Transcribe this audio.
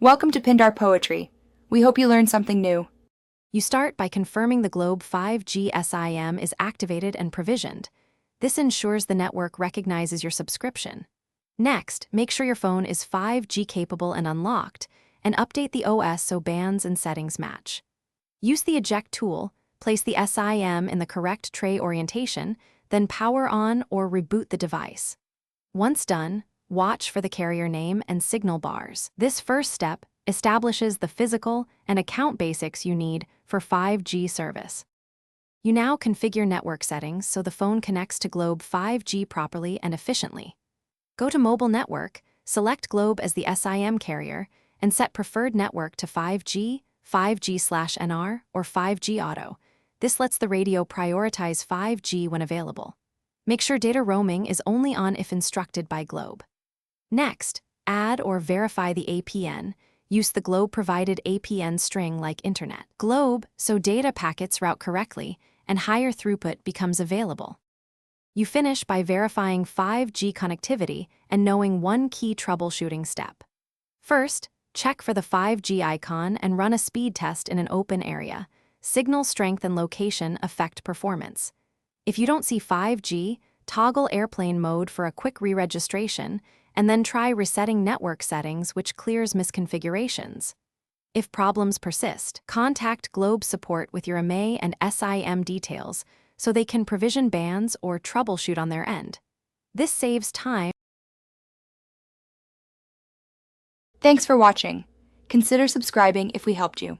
Welcome to Pindar Poetry. We hope you learned something new. You start by confirming the Globe 5G SIM is activated and provisioned. This ensures the network recognizes your subscription. Next, make sure your phone is 5G capable and unlocked, and update the OS so bands and settings match. Use the eject tool, place the SIM in the correct tray orientation, then power on or reboot the device. Once done, watch for the carrier name and signal bars. This first step establishes the physical and account basics you need for 5G service. You now configure network settings so the phone connects to Globe 5G properly and efficiently. Go to Mobile Network, select Globe as the SIM carrier, and set preferred network to 5G, 5G/NR, or 5G Auto. This lets the radio prioritize 5G when available. Make sure data roaming is only on if instructed by Globe. Next, add or verify the APN. Use the Globe-provided APN string like Internet. Globe, so data packets route correctly and higher throughput becomes available. You finish by verifying 5G connectivity and knowing one key troubleshooting step. First, check for the 5G icon and run a speed test in an open area. Signal strength and location affect performance. If you don't see 5G, toggle airplane mode for a quick re-registration, and then try resetting network settings, which clears misconfigurations. If problems persist, contact Globe support with your MA and SIM details so they can provision bands or troubleshoot on their end. This saves time. Thanks for watching. Consider subscribing if we helped you.